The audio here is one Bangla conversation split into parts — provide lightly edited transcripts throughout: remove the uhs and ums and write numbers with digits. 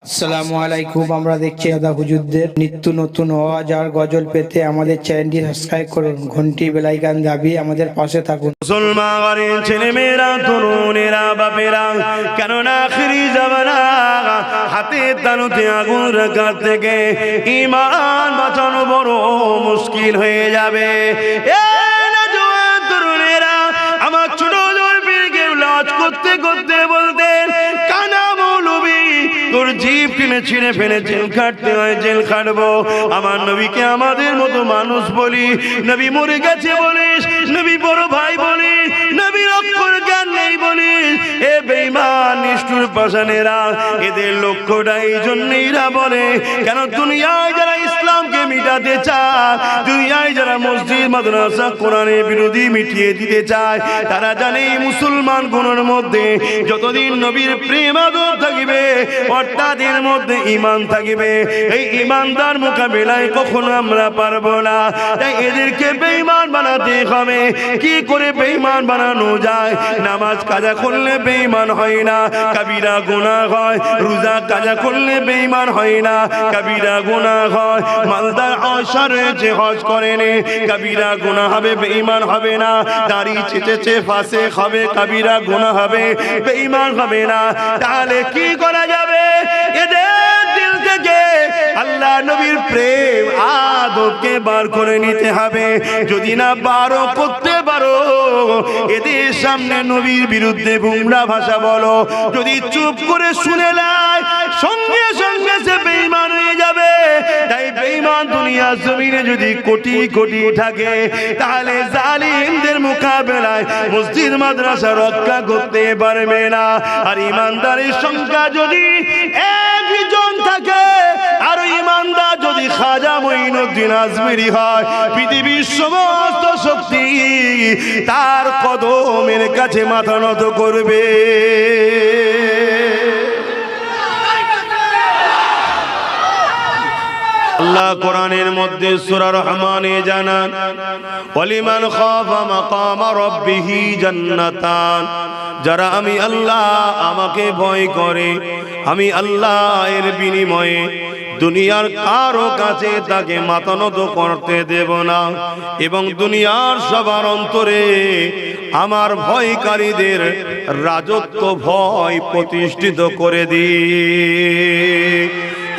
আসসালামু আলাইকুম। আমরা দেখছি দাদা হুজুরদের নিত্য নতুন আওয়াজ আর গজল পেতে আমাদের চ্যানেলটি সাবস্ক্রাইব করুন, ঘন্টি বেলাইকান দাবিয়ে আমাদের পাশে থাকুন। মুসলমান ছেলেমেয়েরা, তরুণেরা, বাপেরা, কেননা আখিরি জামানা হাতে তালুতে আগুন রাখার থেকে ঈমান বাঁচানো বড় মুশকিল হয়ে যাবে। তরুণেরা আমার ছোট জলপিকে লাজ করতে করতে বলতেন, কানা মৌলবী তোর জিভ টেনে ছিঁড়ে ফেলে জেল খাটতে হয়, জেল খাটবো। আমার নবীকে আমাদের মতো মানুষ বলি, নবী মরে গেছে বলিস, নবী বড় ভাই বলিস, নবীর অক্ষর জ্ঞান নেই বলিস। এ বেঈমান নিষ্ঠুর পাষাণেরা, এদের লক্ষ্যটা এই জন্যইরা বলে, কেন দুনিয়ায় যারা ইসলামকে মিটাতে চায়, দুনিয়ায় যারা মসজিদ মাদ্রাসা কোরআনের বিরোধী মিটিয়ে দিতে চায়, তারা জানে মুসলমান গুণের মধ্যে যতদিন নবীর প্রেম আদর থাকিবে, অর্থাৎ এর মধ্যে ঈমান থাকিবে, এই ঈমানদার মোকাবিলায় কখনো আমরা পারবো না। তাই এদেরকে বেঈমান বানাতে হবে। কি করে বেঈমান বানানো যায়? নামাজ কাজা করলে বেঈমান হয় না, কবিরা গুনাহ হয়। রোজা কাজা করলে বেঈমান হয় না, কবিরা গুনাহ হয়। মালদার আশা রয়েছে, হজ করেনি, কবিরা গুনাহ হবে, বেঈমান হবে না। দাড়ি চেটেছে, ফাসিক হবে, কবিরা গুনাহ হবে, বেঈমান হবে না। তাহলে কি করা যাবে? এদের দিল থেকে আল্লাহ নবীর প্রেম আদবকে বার করে নিতে হবে। যদি না বারো করতে পারো, এদের সামনে নবীর বিরুদ্ধে বুমরা ভাষা বলো, যদি চুপ করে শুনে নেয়, সঙ্গে সঙ্গে সে বেঈমান হয়ে যাবে। তাই বেঈমান দুনিয়া জমিনে যদি কোটি কোটি থাকে, তাহলে জালিমদের মোকাবেলায় মসজিদ মাদ্রাসা রক্ষা করতে পারবে না। আর ইমানদারের সংখ্যা যদি একজন থাকে, আর ইমানদার যদি খাজা মঈনুদ্দিন আজমেরি হয়, পৃথিবীর সমস্ত শক্তি তার কদমের কাছে মাথা নত করবে। আল্লাহ কোরআনের মধ্যে সূরা রহমানে জানান, ওয়ালিমান খাফা মাকামা রাব্বিহি জান্নাতান, যারা আমি আল্লাহ আমাকে ভয় করে, আমি আল্লাহ এর বিনিময়ে দুনিয়ার কারো কাছে তাকে মাথা নত করতে দেব না, এবং দুনিয়ার সবার অন্তরে আমার ভয়কারীদের রাজত্ব ভয় প্রতিষ্ঠিত করে দিই।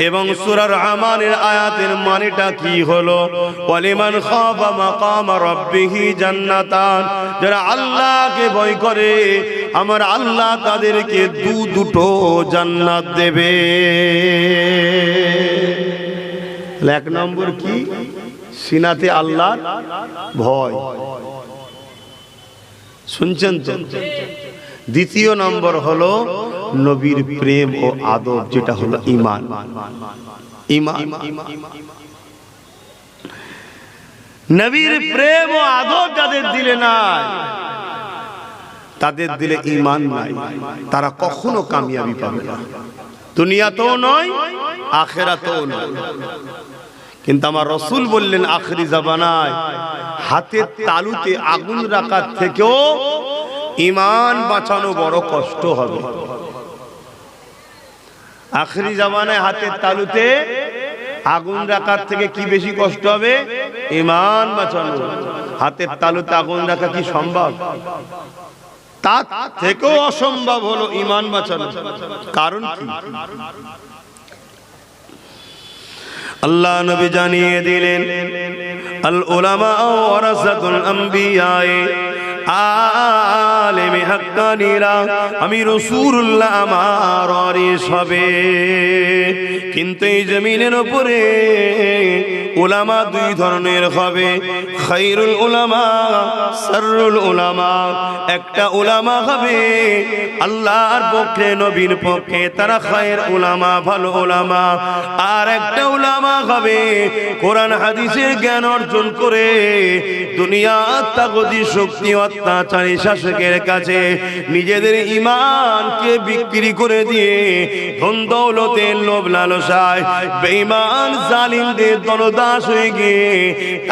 এবং সূরা রহমানের আয়াতের মানেটা কি হলো? ওয়ালিমান খাফা মাকামা রাব্বিহি জান্নাতান, যারা আল্লাহকে ভয় করে, আমার আল্লাহ তাদেরকে দুটো জান্নাত দেবে। এক নম্বর কি? সিনাতে আল্লাহর ভয়, শুনছেন তো? দ্বিতীয় নম্বর হলো নবীর প্রেম ও আদব, যেটা হলো ঈমান। ঈমান, নবীর প্রেম ও আদব যাদের দিলে নাই, তাদের দিলে ঈমান নাই, তারা কখনো কামিয়াবি পাবে না, দুনিয়াতেও নয়, আখিরাতেও নয়। কিন্তু আমার রাসূল বললেন, আখিরি জামানায় হাতের তালুতে আগুন রাখার থেকেও ঈমান বাঁচানো বড় কষ্ট হবে। আখিরি জামানায় হাতের তালুতে আগুন রাখার থেকে কি বেশি কষ্ট হবে? ঈমান বাঁচানো। হাতের তালুতে আগুন রাখা কি সম্ভব? তার থেকেও অসম্ভব হলো ঈমান বাঁচানো। কারণ কি? আল্লাহ নবী জানিয়ে দিলেন, আল উলামা ওয়ারাসাতুল আম্বিয়া, আলেমে হাক্কানীরা আমি রাসূলুল্লাহ আমার ওয়ারিস হবে। কিন্তু এই জমিনের উপরে উলামা দুই ধরনের হবে, খায়রুল উলামা, শাররুল উলামা। একটা উলামা হবে আল্লাহর পক্ষে, নবীর পক্ষে, তারা খায়র উলামা, ভালো উলামা। আর একটা উলামা হবে কোরআন হাদিসের জ্ঞান অর্জন করে দুনিয়ার তাগতি শক্তি অত্যাচারী শাসকের কাছে নিজেদের ঈমানকে বিক্রি করে দিয়ে ধন দৌলতের লোভ লালসায় বেঈমান জালিমদের দলদাস হয়ে গিয়ে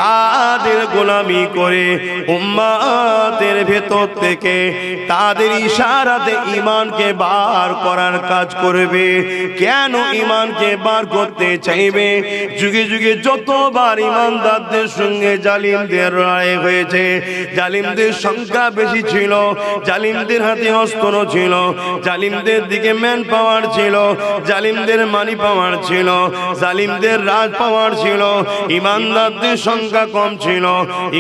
তাদের গোলামি করে উম্মতের ভেতর থেকে তাদের ইশারাতে ঈমানকে বার করার কাজ করবে। কেন ঈমানকে বার করতে চাইবে? যুগে যুগে যতবার ঈমানদারদের সঙ্গে জালিমদের লড়াই হয়েছে, জালিমদের সংখ্যা বেশি ছিল, জালিমদের হাতে অস্ত্র ছিল, জালিমদের দিকে ম্যান পাওয়ার ছিল, জালিমদের মানি পাওয়ার ছিল, জালিমদের রাজ পাওয়ার ছিল, ঈমানদারদের সংখ্যা কম ছিল,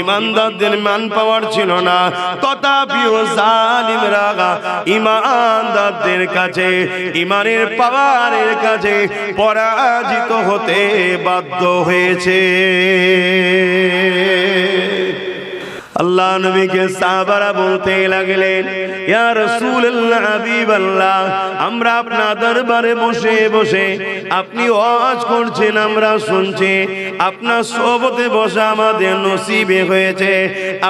ঈমানদারদের ম্যান পাওয়ার ছিল না। তথাপিও জালিমরা ঈমানদারদের কাছে, ঈমানের পাওয়ারের কাছে পরাজিত হতে বাধ্য হয়েছে। আল্লাহ নবীকে সাহাবারা বলতে লাগলেন, ইয়া রাসূলুল্লাহ, হাবিবাল্লাহ, আমরা আপনার দরবারে বসে বসে আপনি ওয়াজ করছেন, আমরা শুনছি, আপনার সোহবতে বসা আমাদের নসিবে হয়েছে,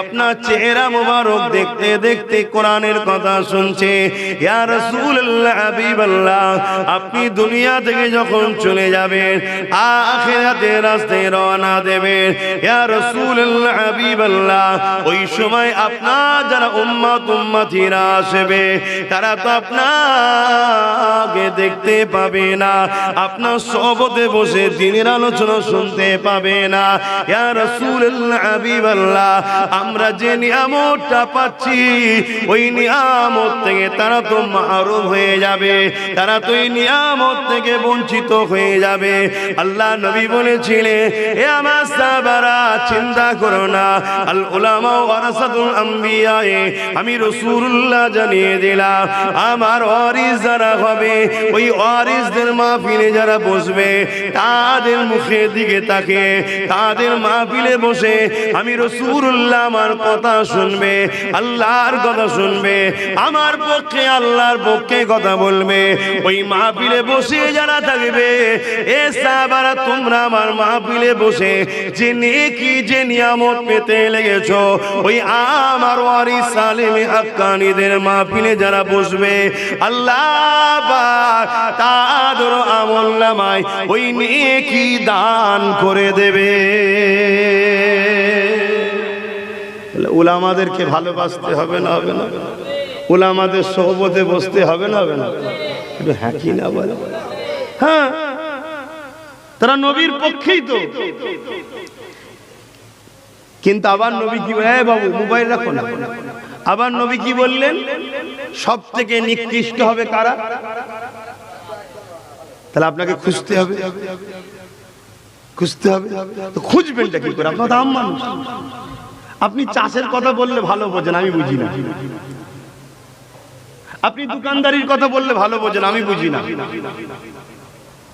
আপনার চেহারা মোবারক দেখতে দেখতে কোরআনের কথা শুনছে। ইয়া রাসূলুল্লাহ, হাবিবাল্লাহ, আপনি দুনিয়া থেকে যখন চলে যাবেন, আখিরাতের রাস্তায় রওনা দেবেন, ইয়া রাসূলুল্লাহ, হাবিবাল্লাহ, ওই সময় আপনার যারা উম্মতিরা আসবে তারা তো আপনাকে দেখতে পাবে না, আপনার সোহবতে বসে দ্বীনের আলোচনা শুনতে পাবে না। ইয়া রাসূলুল্লাহ, হাবিবাল্লাহ, আমরা যে নিয়ামতটা পাচ্ছি ওই নিয়ামত থেকে তারা তো মাহরুম হয়ে যাবে, তারা তো এই নিয়ামত থেকে বঞ্চিত হয়ে যাবে। আল্লাহ নবী বলেছিলেন, হে আমার সাহাবারা, চিন্তা করো না, আল উলামা ওয়ারাসাতুল আম্বিয়া, আমি রাসূলুল্লাহ জানিয়ে দিলাম, আমার ওয়ারিস যারা হবে, ওই ওয়ারিসদের মাহফিলে যারা বসবে তাদের মুখের দিকে তাকিয়ে তাদের মাহফিলে বসে আমি রাসূলুল্লাহ আমার কথা শুনবে, আল্লাহর কথা শুনবে, আমার পক্ষে আল্লাহর পক্ষে কথা বলবে। ওই মাহফিলে বসে যারা থাকবে, এ সাহাবারা, তোমরা আমার মাহফিলে বসে যে নেকি যে নিয়ামত পেতে লেগেছো, ওই আমার ওয়ারিস সালেম হাক্কানীদের মাহফিলে যারা বসবে, আল্লাহ পাক তাদের আমলনামায় ওই নেকি দান করে দেবে। উলামাদেরকে ভালোবাসতে হবে না, হবে না? উলামাদের সোহবতে বসতে হবে না, হবে না? একটু হ্যাঁ কি না বলে? হ্যাঁ, তারা নবীর পক্ষেই তো। কিন্তু আবার নবী কি বলে, বাবু মোবাইল রাখো না, আবার নবী কি বললেন, সব থেকে নিকৃষ্ট হবে কারা? তাহলে আপনাকে খুঁজতে হবে, খুঁজতে হবে। তো খুঁজবেনটা কি করে? আপনার দাম মানুষ, আপনি চাষের কথা বললে ভালো বোঝেন, আমি বুঝি না। আপনি দোকানদারির কথা বললে ভালো বোঝেন, আমি বুঝি না।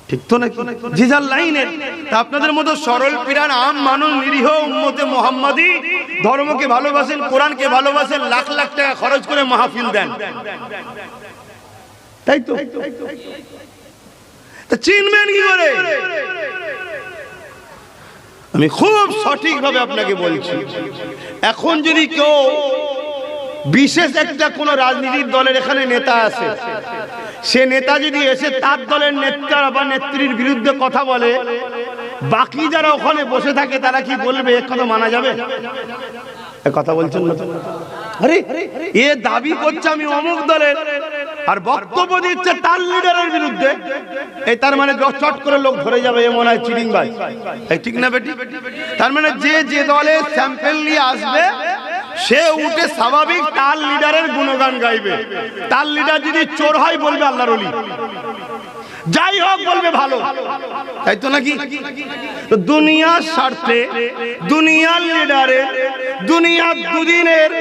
ঠিক তো নাকি? যে যার লাইনের। তা আপনাদের মতো সরল পিরান আম মানুষ, নিরীহ উম্মতে মুহাম্মাদি ধর্মকে ভালোবাসেন, কোরআনকে ভালোবাসেন, লাখ লাখ টাকা খরচ করে মাহফিল দেন, তাই তো? তা চিনবেন কি করে? আমি খুব সঠিকভাবে আপনাকে বলছি, এখন যদি কেউ বিশেষ একটা কোন রাজনীতির দলের এখানে নেতা আছে, সে নেতা যদি এসে তার দলের নেতা বা নেত্রীর বিরুদ্ধে কথা বলে, বাকি যারা ওখানে বসে থাকে তারা কি বলবে? এক কথা মানা যাবে? কথা বলছেন না? আরে এ দাবি করছে আমি অমুক দলের, আর বক্তব্য দিচ্ছে তার লিডারের বিরুদ্ধে, এই তার মানে চট করে লোক ধরে যাবে, এ মনে হয় চিটিং ভাই, ঠিক না বেটি? তার মানে যে যে দলের স্যাম্পল নিয়ে আসবে সে উঠে স্বাভাবিক তার লিডারের গুণগান গাইবে। তার লিডার যদি চোর হয় বলবে আল্লাহর ওলি, যাই হোক বলবে ভালো, তাই তো নাকি? দুনিয়ার স্বার্থে, দুনিয়ার লিডারের, দুনিয়ার দুদিনের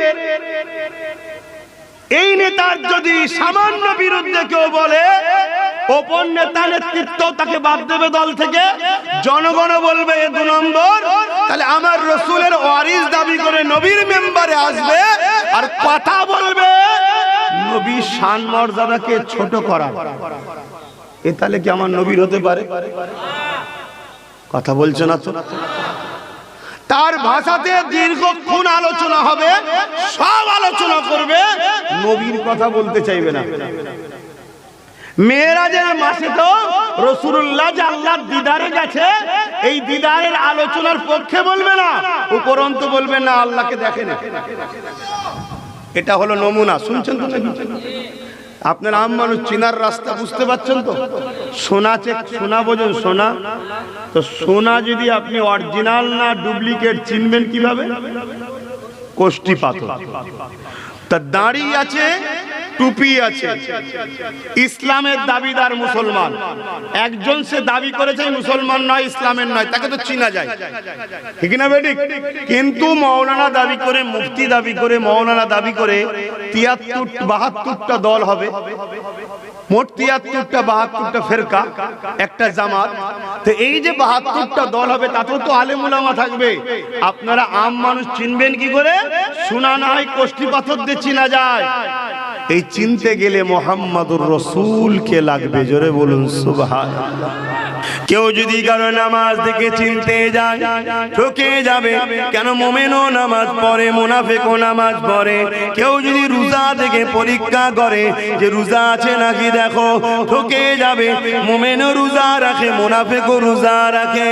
এই নেতার যদি সামান্য বিরুদ্ধে কেউ বলে, ওপর নেতা নেতৃত্ব তাকে বাদ দেবে দল থেকে, জনগণ বলবে এ 2 নম্বর। তাহলে আমার রাসূলের ওয়ারিস দাবি করে নবীর মেম্বারে আসবে আর কথা বলবে নবীর শান মর্যাদাকে ছোট করা। এ তাহলে কি আমার নবীর হতে পারে? কথা বলছো না তো? তার ভাষাতে দীর্ঘক্ষণ আলোচনা হবে, সব আলোচনা করবে, নবীর কথা বলতে চাইবে না। মেরাজের মাসে তো রাসূলুল্লাহ যে আল্লাহর দিদারে গেছে, এই দিদারের আলোচনার পক্ষে বলবে না, উপরন্তু বলবে না আল্লাহকে দেখে না। এটা হলো নমুনা। শুনছেন তো নাকি? আপনার আম মানুষ চিনার রাস্তা বুঝতে পারছেন তো? সোনা বোঝেন? সোনা তো সোনা যদি আপনি অরিজিনাল না ডুপ্লিকেট চিনবেন কিভাবে? কোষ্ঠী পাথর। তা দাড়ি আছে, টুপি আছে, ইসলামের দাবিদার মুসলমান, একজন সে দাবি করেছে মুসলমান নয়, ইসলামের নয়, তাকে তো চিনা যায়, ঠিক না বেঠিক? কিন্তু মৌলানা দাবি করে, মুফতি দাবি করে, মৌলানা দাবি করে 73-72টা দল হবে, মোট 73-72টা ফেরকা, একটা জামাত। তো এই যে 72টা দল হবে, তাতেও তো আলেম উলামা থাকবে। আপনারা আম মানুষ চিনবেন কি করে? শোনা না হয় কোষ্ঠী পাথর দিয়ে চিনা যায়। এই চিনতে গেলে মুহাম্মাদুর রাসূলকে লাগবে। জোরে বলুন সুবহানাল্লাহ। কেউ যদি কারো নামাজ দেখে চিনতে যায়, ঠকে যাবে। কেন? মুমিনও নামাজ পড়ে, মুনাফিকও নামাজ পড়ে। কেউ যদি রোজা দেখে পরীক্ষা করে যে রোজা আছে নাকি দেখো, ঠকে যাবে। মুমিনও রোজা রাখে, মুনাফিকও রোজা রাখে।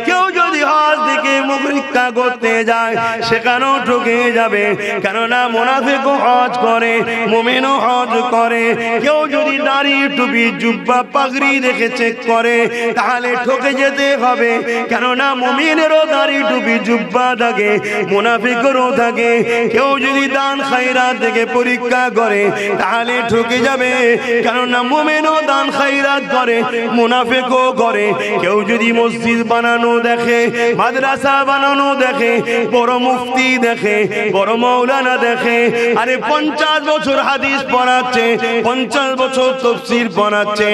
কেউ যদি হজ দেখে পরীক্ষা করতে যায়, সেখানেও ঠকে যাবে। কেননা মুনাফিকও হজ করে, মুমিনও হজ করে। কেউ যদি দাড়ি, টুপি, জুব্বা, পাগড়ি দেখে চেক করে, তাহলে ঠকে যেতে হবে। কেননা মুমিনেরও দাড়ি, টুপি, জুব্বা থাকে, মুনাফিকেরও থাকে। কেউ যদি দান খায়রাত দেখে পরীক্ষা করে, তাহলে ঠকে যাবে। কেননা মুমিনও দান খায়রাত করে, মুনাফিকও করে। কেউ যদি মসজিদ বানানো দেখে, মাদ্রাসা বানানো দেখে, বড় মুফতি দেখে, বড় মাওলানা দেখে, আরে 50 বছর হাদিস পড়াচ্ছে, 50 বছর তাফসীর পড়াচ্ছে,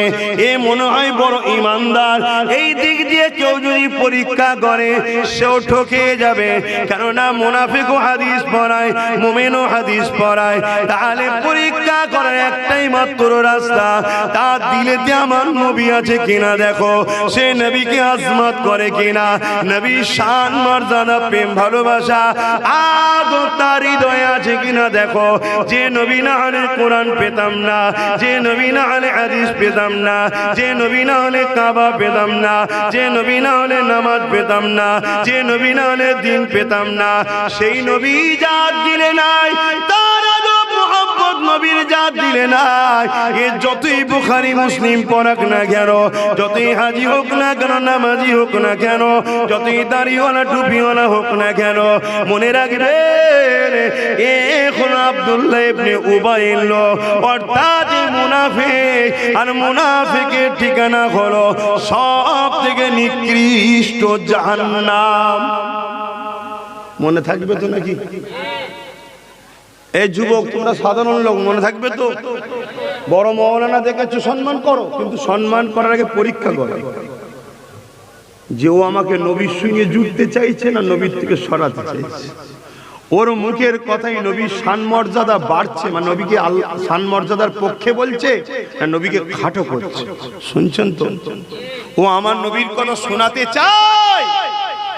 এ মনে হয় বড় ইমানদার। এই দিক দিয়ে কেউ যদি পরীক্ষা করে, সেও ঠকে যাবে। কেননা মুনাফিকও হাদিস পড়ায়, মুমিনও হাদিস পড়ায়। তাহলে পরীক্ষা করার একটাই মাত্র রাস্তা, তার দিলেতে আমার নবী আছে কিনা দেখো, সে নবীকে আজমত করে কিনা, নবীর শান, মর্যাদা, প্রেম, ভালোবাসা, আদর তার হৃদয়ে আছে কিনা দেখো। যে নবী না হলে কোরআন পেতাম না, যে নবী না হলে হাদিস পেতাম না, যে নবী না হলে কাবা পেতাম না, যে নবী না হলে নামাজ পেতাম না, যে নবী না হলে দিন পেতাম না। সেই নবী জাত দিলে নাই, তার আদব মুহাম্মদ নবীর জাত দিলে নাই। এ যতই বুখারী মুসলিম পড়াক না কেন, যতই হাজি হোক না কেন, নামাজি হোক না কেন, যতই দাড়িওয়ালা টুপিওয়ালা হোক না কেন, মনে রাখবেন এখন আব্দুল্লাহ ইবনে উবাই অর্থাৎ মুনাফিক, আর মুনাফিকের ঠিকানা হলো সব থেকে নিকৃষ্ট জাহান্নাম। মনে থাকবে তো নাকি? এই যুবক, তোমরা সাধারণ লোক, মনে থাকবে তো? বড় মাওলানা দেখেছো, সম্মান করো, কিন্তু সম্মান করার আগে পরীক্ষা করো যে ও আমাকে নবীর সঙ্গে জুড়তে চাইছে না নবীর থেকে সরাতে চাইছে। ওর মুখের কথাই নবীর শান মর্যাদা বাড়ছে, মানে নবীকে শান মর্যাদার পক্ষে বলছে না নবীকে খাটো করছে। শুনছেন তো? ও আমার নবীর কথা শোনাতে চায়,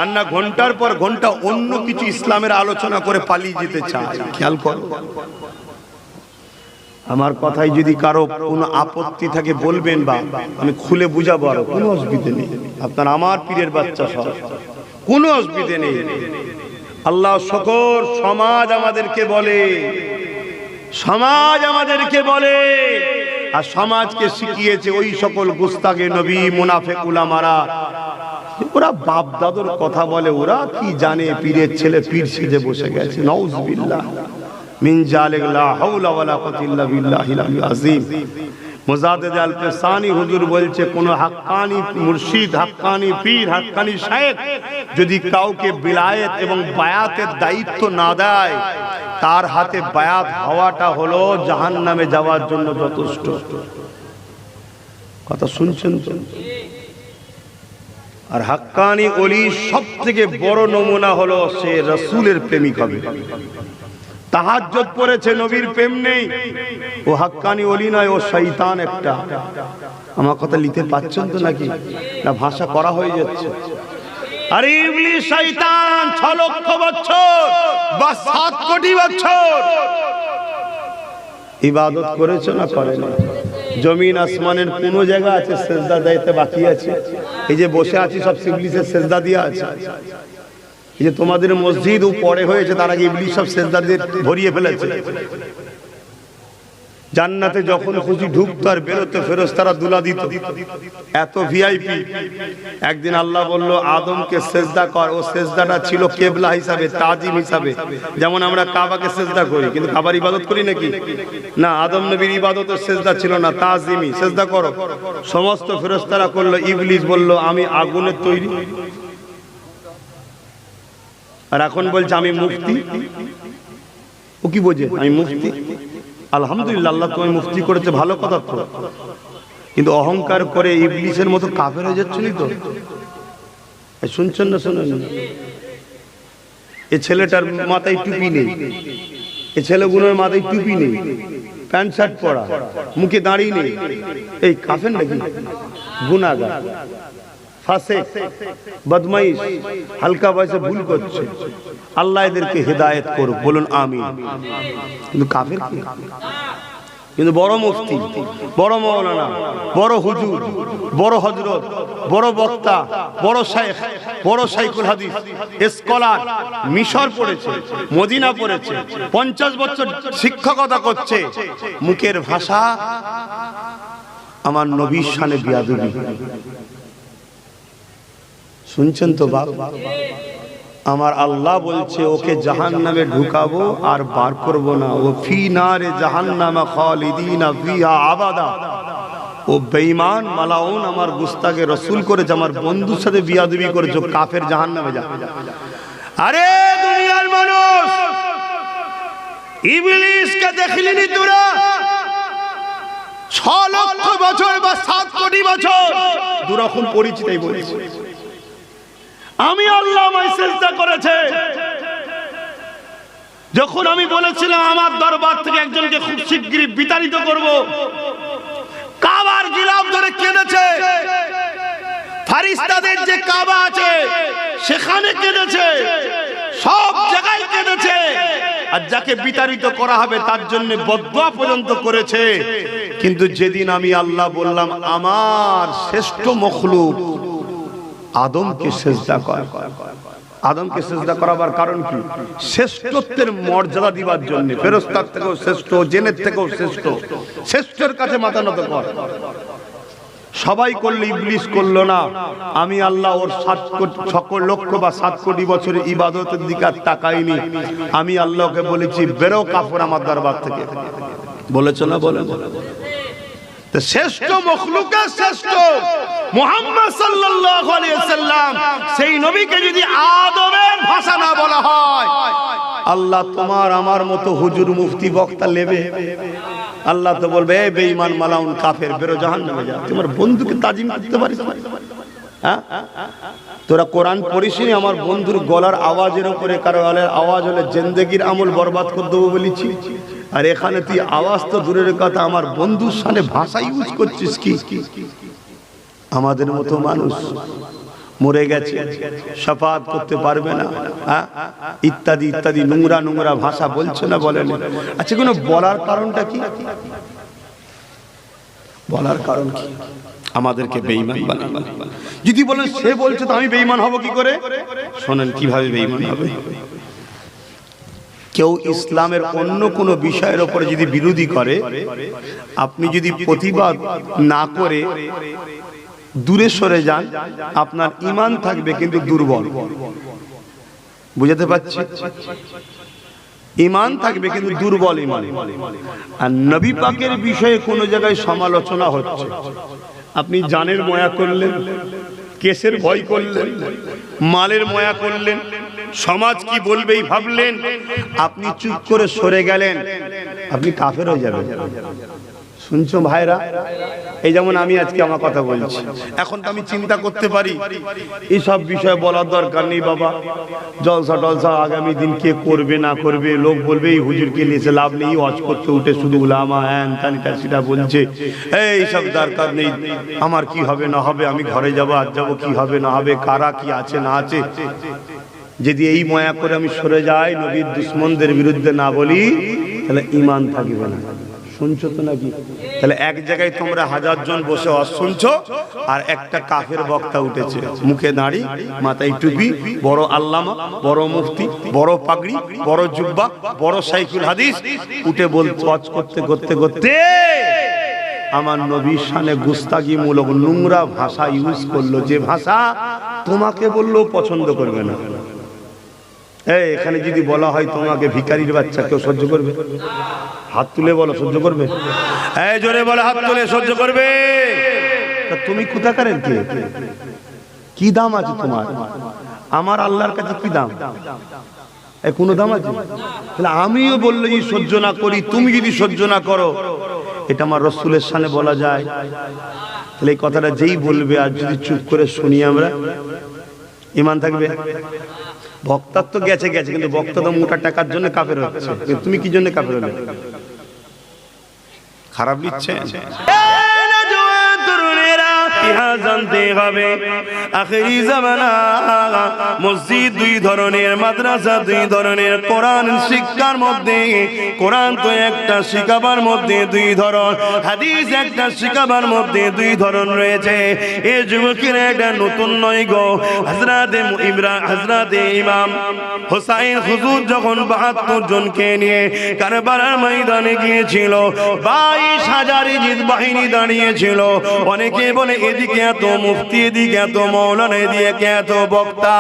আর না ঘন্টার পর ঘন্টা অন্য কিছু ইসলামের আলোচনা করে পালিয়ে যেতে চায়। খেয়াল করো, আমার কথাই যদি কারো কোনো আপত্তি থাকে বলবেন, বা আমি খুলে বুঝাবো, আর কোনো অসুবিধা নেই। আপনার আমার পীরের বাচ্চা সব, কোনো অসুবিধা নেই। আল্লাহ শকর, সমাজ আমাদেরকে বলে, সমাজ আমাদেরকে বলে, আর সমাজকে শিখিয়েছে ওই সকল গুস্তাগে নবী, মুনাফিক উলামারা। ওরা বাপ দাদুর কথা বলে, ওরা কি জানে? পীরের ছেলে পীর সেজে বসে গেছে, নাউজুবিল্লাহ মিন জালিক, লা হাওলা ওয়ালা কুওয়াতা ইল্লা বিল্লাহিল আলিয়্যিল আযীম। মুজাদ্দিদ আল-ফিসানি হুজুর বলছে, কোন হাক্কানি মুর্শিদ, হাক্কানি পীর, হাক্কানি শায়েখ যদি কাউকে বিলায়েত এবং বায়াতের দায়িত্ব না দেয়, তার হাতে বায়াত হওয়াটা হলো জাহান্নামে যাওয়ার জন্য যথেষ্ট। কথা শুনছেন তো? আর হাক্কানি ওলি সব থেকে বড় নমুনা হলো সে রাসূলের প্রেমিক হবে। তাহাজ্জুদ পড়েছে, নবীর প্রেম নেই, ও হাক্কানি ওলি নয়, ও শয়তান একটা। আমার কথা নিতে পাচ্ছেন তো নাকি? না ভাষা করা হয়ে যাচ্ছে? আর ইবলিস শয়তান 6 লক্ষ বছর বা 7 কোটি বছর ইবাদত করেছে না করেনি? জমিন আসমানের কোন জায়গা আছে সেজদা দিতে বাকি আছে? এই যে বসে আছি সব ইবলিসের সেজদা দিয়া আছে। এই যে তোমাদের মসজিদ পরে হয়েছে, তার আগে ইবলিস সব সেজদা দিয়ে ভরিয়ে ফেলেছে। জান্নাতে যখন খুশি ঢুকতো আর বেরোতে ফেরেশতারা দুলা দিত, এত ভিআইপি। একদিন আল্লাহ বলল আদমকে সেজদা কর। ও সেজদাটা ছিল কিবলা হিসাবে, তাজিম হিসাবে। যেমন আমরা কাবাকে সেজদা করি, কিন্তু কাবার ইবাদত করি নাকি? না, আদম নবীর ইবাদতের সেজদা ছিল না, তাজিমি। সেজদা করো। সমস্ত ফেরেশতারা করলো। ইবলিস বলল আমি আগুনের তৈরি, আর এখন বলছে আমি মুফতি। ও কি বোঝে আমি মুফতি? আলহামদুলিল্লাহ, আল্লাহ তোমায় মুফতি করেছে, ভালো কথা তো। কিন্তু অহংকার করে ইবলিসের মতো কাফের হয়ে যাচ্ছিলি তো। শুনছেন না? শোনেন, এই ছেলেটার মাথায় টুপি নেই, এই ছেলেগুলোর মাথায় টুপি নেই, প্যান্ট শার্ট পরা, মুখে দাঁড়িয়ে নেই। এই কাফের নাকি? গুনাহগার, ফাসিক, বদমাইশ, হালকা বয়সে ভুল করছে। আল্লাহ এদেরকে হেদায়েত করুক, বলুন আমিন। কিন্তু কাফের কি? কিন্তু বড় মুফতি, বড় মাওলানা, বড় হুজুর, বড় হযরত, বড় বক্তা, বড় শাইখ, বড় শাইখুল হাদিস, স্কলার, মিশর পড়েছে, মদিনা পড়েছে, 50 বছর শিক্ষকতা করছে। মুখের ভাষা আমার নবীর শানে বিয়াদবি। শুনছেন তো বাপ? আমার আল্লাহ বলছে ওকে জাহান্নামে ঢুকাবো আর বার করব না। ও ফি নারে জাহান্নামা খালিদিনা ফিহা আবাদা। ও বেঈমান মালাউন আমার গুস্তাকে রাসূল করেছে, আমার বন্ধুর সাথে বিয়াদবি করেছে, কাফের, জাহান্নামে যা। আরে দুনিয়ার মানুষ, ইবলিসকে দেখলিনি তোরা? 6 লক্ষ বছর বা 7 কোটি বছর দুরকম পরিচিতই বলেছে। আমি আল্লাহ আমায় সেজদা করেছে। যখন আমি বলেছিলাম আমার দরবার থেকে একজনকে খুব শিগগিরই বিতাড়িত করব, কাবার গিলাফ ধরে কেঁদেছে। ফেরেশতাদের যে কাবা আছে সেখানে কেঁদেছে, সব জায়গায় কেঁদেছে। আর যাকে বিতাড়িত করা হবে তার জন্য বদদুয়া পর্যন্ত করেছে। কিন্তু যেদিন আমি আল্লাহ বললাম আমার শ্রেষ্ঠ মখলুক আদমকে সেজদা কর, আদমকে সেজদা করাবার কারণ কি? শ্রেষ্ঠত্বের মর্যাদা দিবার জন্য। ফেরেশতার থেকেও শ্রেষ্ঠ, জিনের থেকেও শ্রেষ্ঠ, শ্রেষ্ঠের কাছে মাথা নত কর। সবাই করলে, ইবলিস করলো না। আমি আল্লাহ ওর 7 লক্ষ বা 7 কোটি বছরের ইবাদতের দিকে আর তাকাইনি। আমি আল্লাহকে বলেছি বেরো কাফের আমার দরবার থেকে। বলেছ না? বলেন। শ্রেষ্ঠ মখলুকের শ্রেষ্ঠ মুহাম্মদ সাল্লাল্লাহু আলাইহি ওয়াসাল্লাম, সেই নবীকে যদি আদমের ভাষা না বলা হয়, আল্লাহ তোমার আমার মতো হুজুর, মুফতি, বক্তা নেবে? আল্লাহ তো বলবে এই বেঈমান মালাউন কাফের, বেরো জাহান্নামে যা। তোমার বন্ধুকে তাজিম করতে পারিস? হ্যাঁ, তোরা কোরআন পড়িসনি? আমার বন্ধুর গলার আওয়াজের উপরে কারো আওয়াজ হলে জিন্দেগির আমল বরবাদ করে দেবো বলেছি। আর এখানে তুই আওয়াজ তো দূরের কথা, আমার বন্ধুর সামনে ভাষা ইউজ করছিস কি? আমাদের মতো মানুষ মরে গেছে, শাফাত করতে পারবে না, ইত্যাদি ইত্যাদি নোংরা নোংরা ভাষা বলছে না, বলেন? আচ্ছা, কোনো বলার কারণটা কি? বলার কারণ কি? আমাদেরকে বেঈমান বানাবে। যদি বলেন সে বলছে তো আমি বেঈমান হব কি করে? শোনেন কিভাবে বেঈমান হবে। কেউ ইসলামের অন্য কোনো বিষয়ের উপরে যদি বিরোধী করে, আপনি যদি প্রতিবাদ না করে দূরে সরে যান, আপনার ঈমান থাকবে কিন্তু দুর্বল। বুঝাতে পারছি? ঈমান থাকবে কিন্তু দুর্বল ঈমান। আর নবী পাকের বিষয়ে কোনো জায়গায় সমালোচনা হচ্ছে, আপনি জানের ময়া করলেন, কেসের ভয় করলেন, মালের ময়া করলেন, সমাজ কি বলবেই ভাবলেন, আপনি চুপ করে সরে গেলেন, আপনি কাফের হয়ে যাবেন। শুনছো ভাইরা? এই যেমন আমি আজকে আমার কথা বলছি, এখন তো আমি চিন্তা করতে পারি এইসব বিষয়ে বলার দরকার নেই বাবা। জলসা টলসা আগামী দিন কে করবে না করবে, লোক বলবে এই হুজুরকে নিয়ে লাভ নেই, ওয়াজ করতে উঠে শুধু উলামা হ্যান তানিটা সেটা বলছে, এইসব দরকার নেই। আমার কি হবে না হবে, আমি ঘরে যাবো আজ যাবো, কি হবে না হবে, কারা কি আছে না আছে, যদি এই ময়া করে আমি সরে যাই, নবীর দুশ্মনদের বিরুদ্ধে না বলি, তাহলে ঈমান থাকবে না। শুনছো তো নাকি? তাহলে এক জায়গায় তোমরা 1000 জন বসে শুনছো, আর একটা কাফের বক্তা উঠেছে, মুখে দাড়ি, মাথায় টুপি, বড় আল্লামা, বড় মুফতি, বড় পাগড়ি, বড় জুব্বা, বড় শাইখুল হাদিস, উঠে বলতে ওয়াজ করতে করতে করতে আমার নবীর শানে গুস্তাগিমূলক নোংরা ভাষা ইউজ করলো, যে ভাষা তোমাকে বললেও পছন্দ করবে না। এখানে যদি বলা হয় তোমাকে ভিখারির বাচ্চা, কেউ সহ্য করবে? হাত তুলে বলো, সহ্য করবে? জোরে বলো, হাত তুলে সহ্য করবে? তুমি কোথাকারের কে? কি দাম আছে তোমার? আমার আল্লাহর কাছে কি দাম? কোনো দাম আছে? তাহলে আমিও বললে যে সহ্য না করি, তুমি যদি সহ্য না করো, এটা আমার রসুলের সামনে বলা যায়? তাহলে এই কথাটা যেই বলবে আর যদি চুপ করে শুনি আমরা, ঈমান থাকবে? বক্তার তো গেছে গেছে, কিন্তু বক্তা তো মোটা টাকার জন্য কাফের হচ্ছে, তুমি কি জন্য কাফের হলে? খারাপ লিখছে। জানতে হবে আখেরি জামানা মসজিদ দুই ধরনের, মাদ্রাসা দুই ধরনের, কোরআন শিক্ষার মধ্যে কোরআন তো একটা শিখাবার মধ্যে দুই ধরন, হাদিস একটা শিখাবার মধ্যে দুই ধরন রয়েছে। এই যুবকেরা এটা নতুন নয় গো। হযরতে ইমাম হুসাইন হুজুর যখন ৭২ জনকে নিয়ে কারবালার ময়দানে গিয়েছিল, ২২,০০০ ইজিদ বাহিনী দাঁড়িয়েছিল। অনেকে বলে এদিকে এত মুফতি, এদিকে এত মৌলানা, এদিকে এত বক্তা।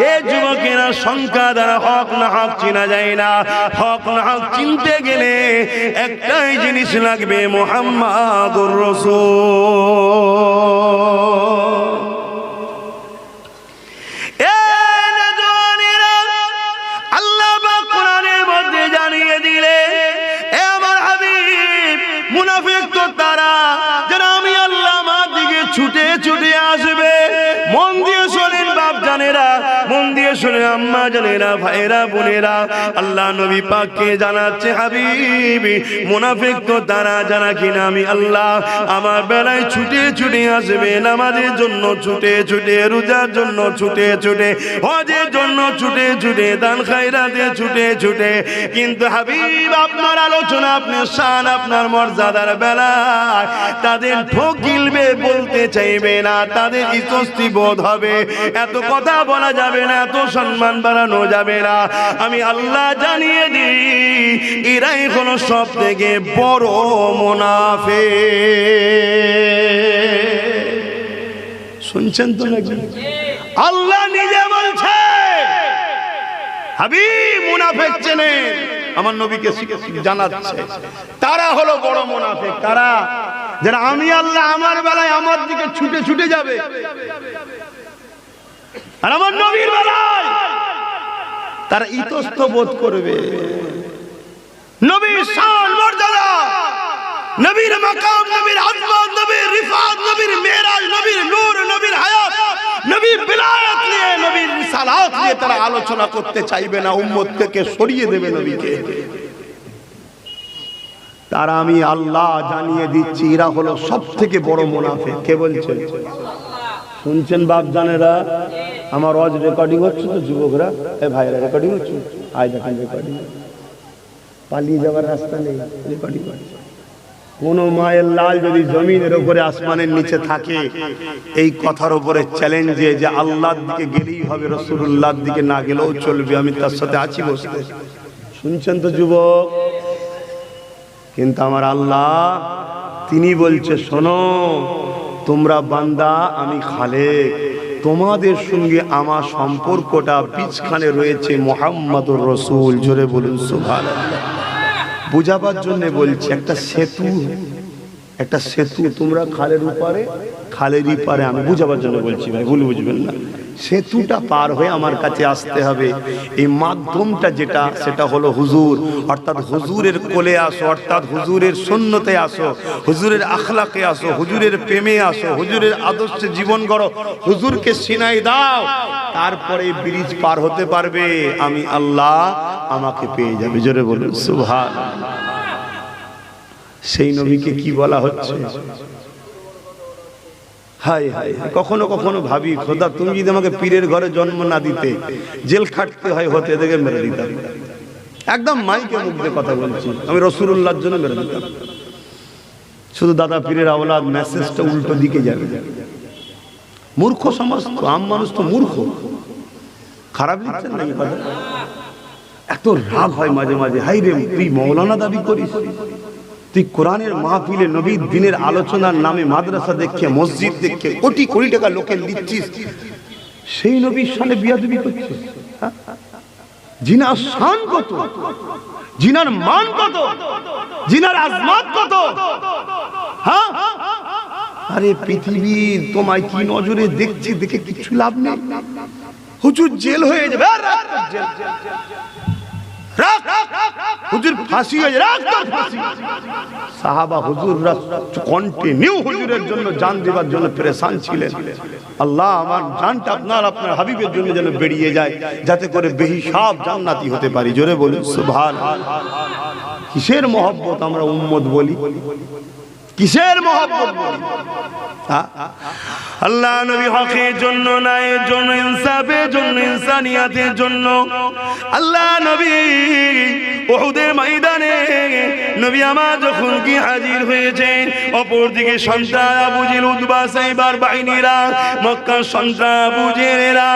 এই যুবকেরা সংখ্যা দ্বারা হক না হক চেনা যায় না। হক না হক চিনতে গেলে একটাই জিনিস লাগবে, মুহাম্মাদুর রাসূল। আল্লাহ পাক কোরআনের মধ্যে জানিয়ে দিলে, এ আমার হাবিব, মুনাফিক তো তারা যারা আমি আল্লাহ আমার দিকে ছুটে ছুটে আসবে। মন দিয়ে শোনেন বাপ জানেরা, মন দিয়ে শোনেন আম্মা জানেরা, ভাইরা বোনেরা, আল্লাহ নবী পাককে জানাচ্ছে, হাবিব, মুনাফিক তো তারা যারা কিনা আমি আল্লাহ আমার বেলায় ছুটে ছুটে আসবে, নামাজের জন্য ছুটে ছুটে, রোজার জন্য ছুটে ছুটে, হজের জন্য ছুটে ছুটে, দান খায়রাতে ছুটে ছুটে। কিন্তু হাবিব আপনার আলোচনা, আপনার শান, আপনার মর্যাদার বেলায় তাদের ঠোক গিলবে, বলতে চাইবে না, তাদের ইতস্তি বোধ হবে। এত কথা বলা যাবে না, এত সম্মান বাড়ানো যাবে না। আমি আল্লাহ জানিয়ে দিই, এরাই হলো সব থেকে বড় মুনাফিক। শুনছেন তো নাকি? আল্লাহ নিজে বলছে, হাবিব মুনাফিক চেনে, আমার নবীকে জানাচ্ছে, তারা হলো বড় মুনাফিক। তারা যারা আমি আল্লাহ আমার বেলায় আমার দিকে ছুটে ছুটে যাবে, আর আমার নবীর বেলায় তারা ইতস্ত বোধ করবে। নবীর শান মর্যাদা, নবীর মাকাম, নবীর আজমত, নবীর রিফাত, নবীর মেরাজ, নবীর নূর, নবীর হায়াত, নবীর বিলায়াত নিয়ে, নবীর রিসালাত নিয়ে তারা আলোচনা করতে চাইবে না, উম্মত থেকে সরিয়ে দেবে নবীকে। তারা আমি আল্লাহ জানিয়ে দিচ্ছি, এরা হলো সব থেকে বড় মুনাফিক। কে বলছেন? শুনছেন বাপ জানেরা? আমার ওয়াজ রেকর্ডিং হচ্ছে তো যুবকরা, এই ভাইরা রেকর্ডিং হচ্ছে, আয় দেখেন রেকর্ডিং, পালিয়ে যাওয়ার রাস্তা নেই, রেকর্ডিং হচ্ছে। কোন মায়ের লাল যদি জমিনের উপরে আসমানের নিচে থাকে, এই কথার উপরে চ্যালেঞ্জে যে আল্লাহর দিকে গেলেই হবে, রাসূলুল্লাহর দিকে না গেলেও চলবে, আমি তার সাথে আছি বসতে। শুনছেন তো যুবক? কিন্তু আমার আল্লাহ তিনি বলছে, শোনো তোমরা বান্দা, আমি খালেক, তোমাদের সঙ্গে আমার সম্পর্কটা বীজখানে রয়েছে মুহাম্মাদুর রাসূল। জোরে বলুন সুবহানাল্লাহ। বুঝাবার জন্য বলছি, একটা সেতু, তোমরা খালের উপরে খালেরই পারে, আমি বুঝাবার জন্য বলছি ভাই, ভুল বুঝবেন না। সেতুটা পার হয়ে আমার কাছে আসতে হবে। এই মাধ্যমটা যেটা, সেটা হলো হুজুর, অর্থাৎ হুজুরের কোলে আসো, অর্থাৎ হুজুরের সুন্নতে আসো, হুজুরের আখলাকে আসো, হুজুরের প্রেমে আসো, হুজুরের আদর্শে জীবন গড়ো, হুজুরকে সিনাই দাও, তারপরে ব্রিজ পার হতে পারবে। আমি আল্লাহ আমাকে পেয়ে যাবে। জোরে বলুন সুবহানাল্লাহ। সেই নবীকে কি বলা হচ্ছে? হাই হাই, কখনো কখনো ভাবি, খোদা তুমি যদি আমাকে পীরের ঘরে জন্ম না দিতে, জেল খাটতে হয় হতে, দেখে মেরে দিতাম। একদম মাইকে মুখ দিয়ে কথা বলছি, আমি রাসূলুল্লাহর জন্য মেরে দিতাম। শুধু দাদা পীরের আওলাদ, মেসেজটা উল্টো দিকে যাবে। মূর্খ সমাজ তো, আম মানুষ তো মূর্খ। খারাপ লিখছেন নাকি কথা? এত রাগ হয় মাঝে মাঝে, হাই রে তুই মৌলানা দাবি করিস, তুই কোরআনের মাহফিলে নবীর দিনের আলোচনার নামে মাদ্রাসা দেখে, মসজিদ দেখে কোটি কোটি টাকা লোকের দিচ্ছিস, সেই নবীর সামনে বিয়াদবি করছিস। জিনার শান কত, জিনার মান কত, জিনার আজমাত কত। হ্যাঁ, আরে পৃথিবী তোমায় কি নজরে দেখছে, দেখে কিছু লাভ নেই। হুজুর জেল হয়ে যাবে, হুজুর ফাঁসি হয়ে যাবে। সাহাবা হুজুররা কন্টিনিউ হুজুরের জন্য জান দেওয়ার জন্য পেরেশান ছিলেন। আল্লাহ আমার জানটা আপনার আপনার হাবিবের জন্য যেন বেরিয়ে যায়, যাতে করে বেহিসাব জান্নাতি হতে পারি। জোরে বলুন সুবহানাল্লাহ। কিসের মহব্বত আমরা উম্মত বলি, কিসের মহব্বত বলি? আল্লাহ নবী হকের জন্য, ন্যায়ের জন্য, ইনসাফের জন্য, ইনসানিয়াতের জন্য আল্লাহ নবী উহুদের ময়দানে নবী আমার যখন কি হাজির হয়েছেন, অপরদিকে সন্তান আবু জেহেল, উতবা, সাইবার বাহিনীরা, মক্কার সন্তান আবু জেহেলেরা,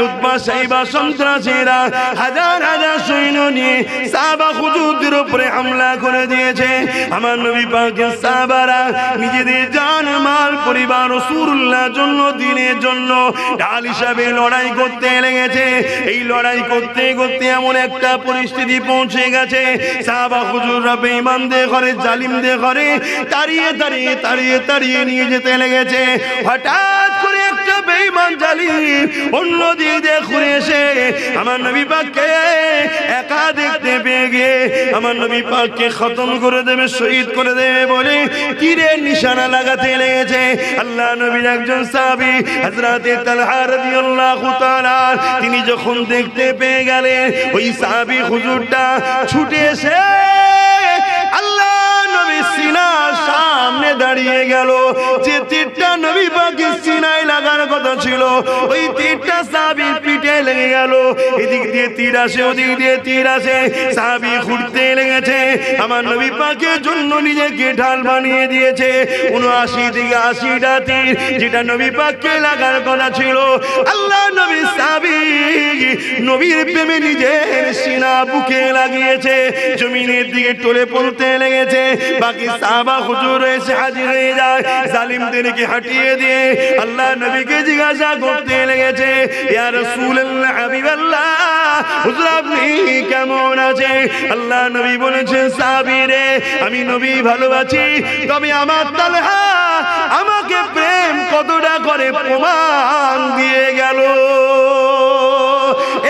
উতবা, সাইবার সন্ত্রাসীরা হাজার হাজার সৈন্য নিয়ে সাহাবা হুজুরদের উপরে হামলা করে দিয়েছে। আমার নবী পাকের সাহাবারা নিজেদের জান মাল পরিবার রাসূলুল্লাহর জন্য, দ্বীনের জন্য ঢাল হিসাবে লড়াই করতে লেগেছে। এই লড়াই করতে করতে এমন একটা পরিস্থিতি পৌঁছে গেছে, সাহাবা হুজুররা বেঈমানদের ঘরে, জালিমদের ঘরে তাড়িয়ে তাড়িয়ে তাড়িয়ে তাড়িয়ে নিয়ে যেতে লেগেছে। হঠাৎ করে একটা বেঈমান জালিম অন্য দিক দিয়ে ঘুরে এসে আমার নবী পাককে একা দেখতে পেয়ে গিয়ে আমার নবী পাককে খতম করে দেবে, শহীদ করে দেবে বলে তীরের নিশানা লাগাতে লেগেছে। আল্লাহ নবীর একজন সাহাবী হযরত তালহা রাদিয়াল্লাহু তাআলা, তিনি যখন দেখতে পেয়ে গেলেন, ওই সাহাবী হুজুরটা ছুটে এসে আল্লাহ নবীর সিনার সামনে দাঁড়িয়ে গেল। যে তীরটা নবী পাকের সিনায় লাগার কথা ছিল, ওই তীরটা সাহাবীর পিঠে লেগে গেল। এদিক দিয়ে তীর আসে, ওদিক দিয়ে তীর আসে, সাহাবী ঘুরতে লেগেছে। আমার নবী পাকের জন্য নিজেকে ঢাল বানিয়ে দিয়েছে। ৭৯ থেকে ৮০টা তীর যেটা নবী পাককে লাগার কথা ছিল, আল্লাহ নবী সাহাবী নবীর প্রেমে নিজের সিনা বুকে লাগিয়েছে, জমিনের দিকে টলে পড়তে লেগেছে। বাকি সাহাবা হুজুর এসে হাজির হয়ে যায়, জালিমদেরকে হটিয়ে দিয়ে আল্লাহ নবীকে জিজ্ঞাসা করতে লেগেছে, ইয়া রাসূলুল্লাহ, হাবিবাল্লাহ, হুজুর আপনি কেমন আছেন? আল্লাহ নবী বলেছেন, সাহাবী রে, আমি নবী ভালো আছি, তবে আমার তালহা আমাকে প্রেম কতটা করে প্রমাণ দিয়ে গেল।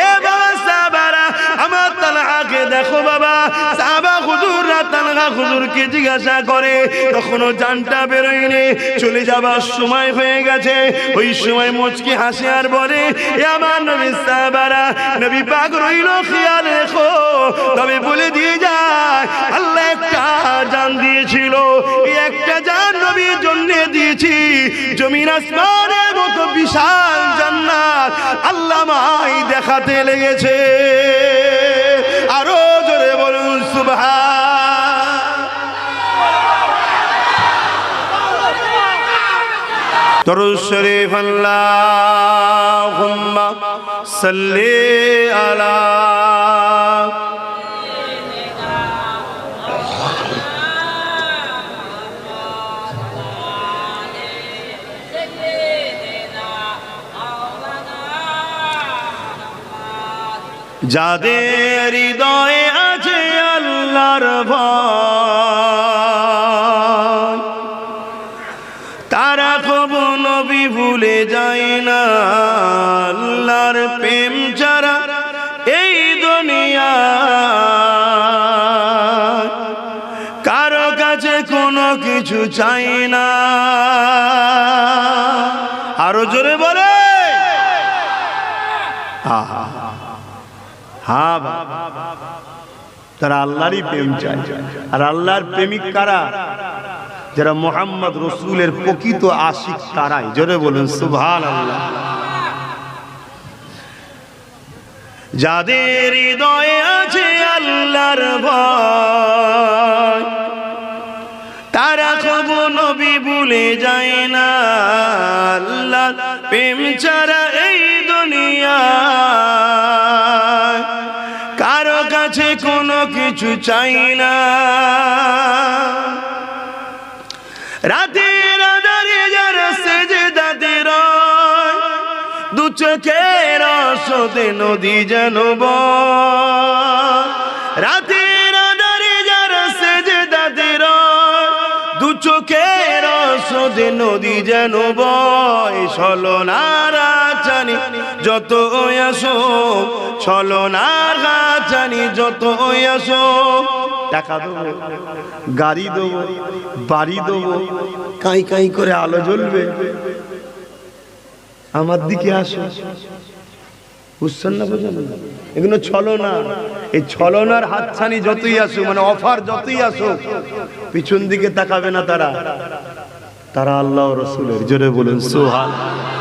এ বাবা সাহাবারা, আমার তালহাকে দেখো বাবা। সাহাবা হুজুররা তালহা হুজুরকে জিজ্ঞাসা করে, তখনও জানটা বেরোয়নি, চলে যাবার সময় হয়ে গেছে। ওই সময় মুচকি হাসে আর বলে, এ আমার নবী সাহাবারা, নবী পাক রইল খেয়াল রেখো, তবে বলে দিয়ে যায় আল্লাহ একটা জান দিয়েছিল, এই একটা জান নবীর জন্য দিয়েছি। জমিন আসমানের মতো বিশাল জান্নাত আল্লাহ মাই দেখাতে লেগেছে। আরো জোরে বলুন সুবহান। দরুদ শরীফ আল্লাহুম্মা সাল্লি আলা যাদের হৃদয়ে আছে আল্লাহর ভয়, তারা কবুল না আল্লাহর প্রেম ছাড়া এই দুনিয়া কারো কাছে কোনো কিছু চাই না। আরো জোরে বলে হ্যাঁ, তারা আল্লাহরই প্রেম চায়। আর আল্লাহর প্রেমিক কারা? যারা মুহাম্মদ রাসূলের প্রকৃত আশিক তারাই। জোরে বলুন সুবহানাল্লাহ। যাদের হৃদয়ে আছে আল্লাহর ভয় তারা কবু নবী ভুলে যায় না। আল্লাহর প্রেম ছাড়া এই দুনিয়া কারো কাছে কোনো কিছু চাই না। রাতের আঁধারে যারা সেজদাতে রয় দু চোখের আশোতে নদী যেন বয়। রাতের আঁধারে যারা সেজদাতে রয় দু চোখের আশোতে নদী যেন বয়। ছলনার আচানি যত আসো, ছলনার আচানি যত আসো, টাকা দেবো, গাড়ি দেবো, বাড়ি দেবো, কাই কাই করে আলো জ্বলবে, আমার দিকে আসো। বুঝছেন না? বুঝেন না? এগুলো ছলনা। এই ছলনার হাতছানি যতই আসুক, মানে অফার যতই আসুক, পিছন দিকে তাকাবে না তারা। তারা আল্লাহ রাসূলের। জোরে বলুন সুবহানাল্লাহ।